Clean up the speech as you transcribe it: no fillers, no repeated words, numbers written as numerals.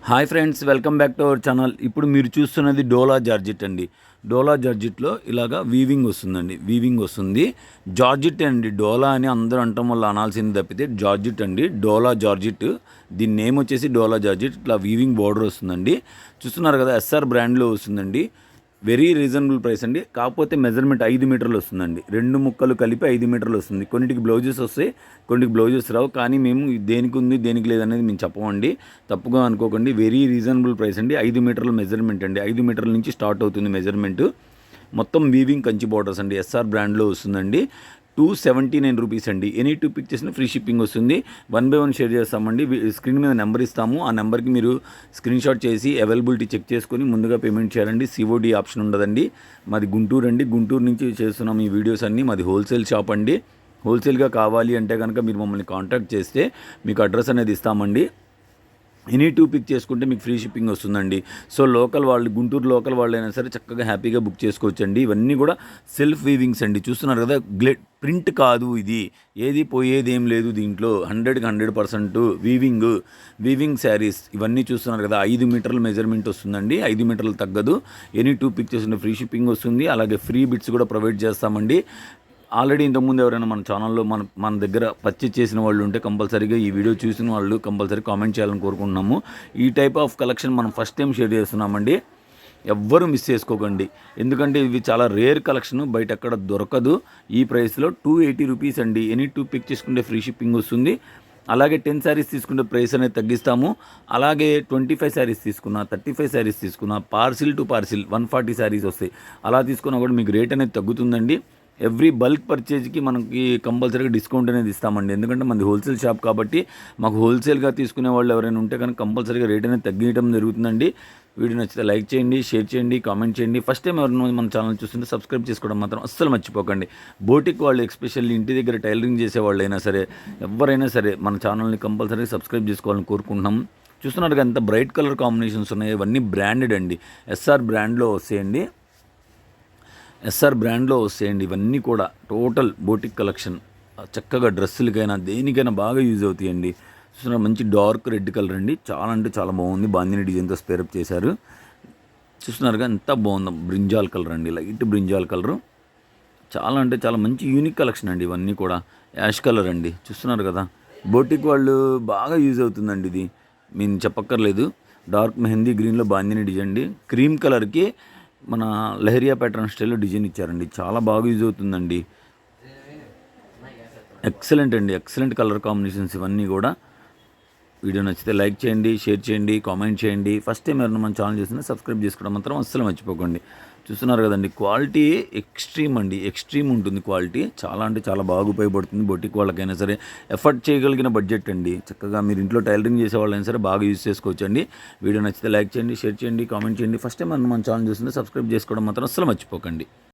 Hi friends, welcome back to our channel. ఇప్పుడు మీరు చూస్తున్నది డోలా జార్జెట్ అండి. డోలా జార్జెట్లో ఇలాగా వీవింగ్ వస్తుందండి. వీవింగ్ వస్తుంది. జార్జెట్ అండి. డోలా అని అందరూ అంటాం వల్ల అనాల్సింది తప్పితే జార్జెట్ అండి. డోలా జార్జెట్. దీని నేమ్ వచ్చేసి డోలా జార్జెట్. ఇట్లా వీవింగ్ బార్డర్ వస్తుందండి. చూస్తున్నారు కదా, ఎస్ఆర్ బ్రాండ్లో వస్తుందండి. వెరీ రీజనబుల్ ప్రైస్ అండి. కాకపోతే మెజర్మెంట్ 5 మీటర్లు వస్తుందండి. 2 ముక్కలు కలిపి 5 మీటర్లు వస్తుంది. కొన్నిటికి బ్లౌజెస్ వస్తాయి, కొన్నిటికి బ్లౌజెస్ రావు. కానీ మేము దేనికి ఉంది దేనికి లేదనేది మేము చెప్పమండి, తప్పుగా అనుకోకండి. వెరీ రీజనబుల్ ప్రైస్ అండి. 5 మీటర్ల మెజర్మెంట్ అండి. 5 మీటర్ల నుంచి స్టార్ట్ అవుతుంది మెజర్మెంట్. మొత్తం వీవింగ్ కంచి బార్డర్స్ అండి. ఎస్ఆర్ బ్రాండ్లో వస్తుందండి. 279 రూపీస్ అండి. ఎనీ 2 పిక్ చేసిన ఫ్రీ షిప్పింగ్ వస్తుంది. 1 బై 1 షేర్ చేస్తామండి. స్క్రీన్ మీద నెంబర్ ఇస్తాము. ఆ నెంబర్కి మీరు స్క్రీన్ షాట్ చేసి అవైలబిలిటీ చెక్ చేసుకొని ముందుగా పేమెంట్ చేయాలండి. సిఓడి ఆప్షన్ ఉండదండి. మాది గుంటూరు అండి. గుంటూరు నుంచి చేస్తున్నాం ఈ వీడియోస్ అన్నీ. మాది హోల్సేల్ షాప్ అండి. హోల్సేల్గా కావాలి అంటే కనుక మీరు మమ్మల్ని కాంటాక్ట్ చేస్తే మీకు అడ్రస్ అనేది ఇస్తామండి. ఎనీ 2 పిక్ చేసుకుంటే మీకు ఫ్రీ షిప్పింగ్ వస్తుందండి. సో లోకల్ వాళ్ళు, గుంటూరు లోకల్ వాళ్ళు అయినా సరే చక్కగా హ్యాపీగా బుక్ చేసుకోవచ్చండి. ఇవన్నీ కూడా సెల్ఫ్ వీవింగ్స్ అండి. చూస్తున్నారు కదా, ప్రింట్ కాదు ఇది. ఏది పోయేది ఏం లేదు దీంట్లో. 100కి 100% వీవింగ్ శారీస్ ఇవన్నీ చూస్తున్నారు కదా. 5 మీటర్ల మెజర్మెంట్ వస్తుందండి. 5 మీటర్లు తగ్గదు. ఎనీ 2 పిక్ చేసుకుంటే ఫ్రీ షిప్పింగ్ వస్తుంది. అలాగే ఫ్రీ బిట్స్ కూడా ప్రొవైడ్ చేస్తామండి. ఆల్రెడీ ఇంతకుముందు ఎవరైనా మన ఛానల్లో మన దగ్గర పర్చేజ్ చేసిన వాళ్ళు ఉంటే కంపల్సరీగా ఈ వీడియో చూసిన వాళ్ళు కంపల్సరీ కామెంట్ చేయాలని కోరుకుంటున్నాము. ఈ టైప్ ఆఫ్ కలెక్షన్ మనం ఫస్ట్ టైం షేర్ చేస్తున్నామండి. ఎవ్వరూ మిస్ చేసుకోకండి. ఎందుకంటే ఇవి చాలా రేర్ కలెక్షన్, బయట ఎక్కడ దొరకదు. ఈ ప్రైస్లో 280 రూపీస్ అండి. ఎనీ 2 పిక్ చేసుకుంటే ఫ్రీ షిప్పింగ్ వస్తుంది. అలాగే 10 శారీస్ తీసుకుంటే ప్రైస్ అనేది తగ్గిస్తాము. అలాగే 25 శారీస్ తీసుకున్నా, 35 శారీస్ తీసుకున్నా, పార్సిల్ టు పార్సిల్ 140 శారీస్ వస్తాయి. అలా తీసుకున్నా కూడా మీకు రేట్ అనేది తగ్గుతుందండి. ఎవ్రీ బల్క్ పర్చేజ్కి మనకి కంపల్సరీగా డిస్కౌంట్ అనేది ఇస్తామండి. ఎందుకంటే మనది హోల్సేల్ షాప్ కాబట్టి మాకు హోల్సేల్గా తీసుకునే వాళ్ళు ఎవరైనా ఉంటే కనుక కంపల్సరీగా రేట్ అనేది తగ్గించడం జరుగుతుందండి. వీడియో నచ్చితే లైక్ చేయండి, షేర్ చేయండి, కామెంట్ చేయండి. ఫస్ట్ టైం ఎవరైనా మన ఛానల్ చూస్తుంటే సబ్స్క్రైబ్ చేసుకోవడం మాత్రం అస్సలు మర్చిపోకండి. బోటిక్ వాళ్ళు, ఎస్పెషల్లీ ఇంటి దగ్గర టైలరింగ్ చేసే వాళ్ళు అయినా సరే, ఎవరైనా సరే మన ఛానల్ని కంపల్సరీగా సబ్స్క్రైబ్ చేసుకోవాలని కోరుకుంటున్నాం. చూస్తున్నారు ఎంత బ్రైట్ కలర్ కాంబినేషన్స్ ఉన్నాయి. ఇవన్నీ బ్రాండెడ్ అండి. ఎస్ఆర్ బ్రాండ్లో వస్తాయండి. ఎస్ఆర్ బ్రాండ్లో వస్తాయండి ఇవన్నీ కూడా. Total boutique collection. చక్కగా డ్రెస్సులకైనా దేనికైనా బాగా యూజ్ అవుతాయండి. చూస్తున్నారు, మంచి డార్క్ రెడ్ కలర్ అండి. చాలా అంటే చాలా బాగుంది. బాందిని డిజైన్తో స్పేరప్ చేశారు. చూస్తున్నారుగా ఎంత బాగుందో. బ్రింజాల్ కలర్ అండి, లైట్ బ్రింజాల్ కలరు. చాలా అంటే చాలా మంచి యూనిక్ కలెక్షన్ అండి. ఇవన్నీ కూడా యాష్ కలర్ అండి. చూస్తున్నారు కదా, బోటిక్ వాళ్ళు బాగా యూజ్ అవుతుందండి ఇది, మేము చెప్పక్కర్లేదు. డార్క్ మెహందీ గ్రీన్లో బాందిని డిజైన్ అండి. క్రీమ్ కలర్కి మన లహరియా ప్యాటర్న్ స్టైల్లో డిజైన్ ఇచ్చారండి. చాలా బాగా యూజ్ అవుతుందండి. ఎక్సలెంట్ అండి. ఎక్సలెంట్ కలర్ కాంబినేషన్స్ ఇవన్నీ కూడా. వీడియో నచ్చితే లైక్ చేయండి, షేర్ చేయండి, కామెంట్ చేయండి. ఫస్ట్ టైం ఎవరైనా మన ఛానల్ చేసినా సబ్స్క్రైబ్ చేసుకోవడం మాత్రం అస్సలు మర్చిపోకండి. చూస్తున్నారు కదండి, క్వాలిటీ ఎక్స్ట్రీమ్ అండి. ఎక్స్ట్రీమ్ ఉంటుంది క్వాలిటీ. చాలా అంటే చాలా బాగా ఉపయోగపడుతుంది బొటిక్ వాళ్ళకైనా సరే. ఎఫర్ట్ చేయగలిగిన బడ్జెట్ అండి. చక్కగా మీరు ఇంట్లో టైలరింగ్ చేసే వాళ్ళైనా సరే బాగా యూజ్ చేసుకోవచ్చండి. వీడియో నచ్చితే లైక్ చేయండి, షేర్ చేయండి, కామెంట్ చేయండి. ఫస్ట్ టైం మన ఛానల్ చూస్తుంటే సబ్స్క్రైబ్ చేసుకోవడం మాత్రం అస్సలు మర్చిపోకండి.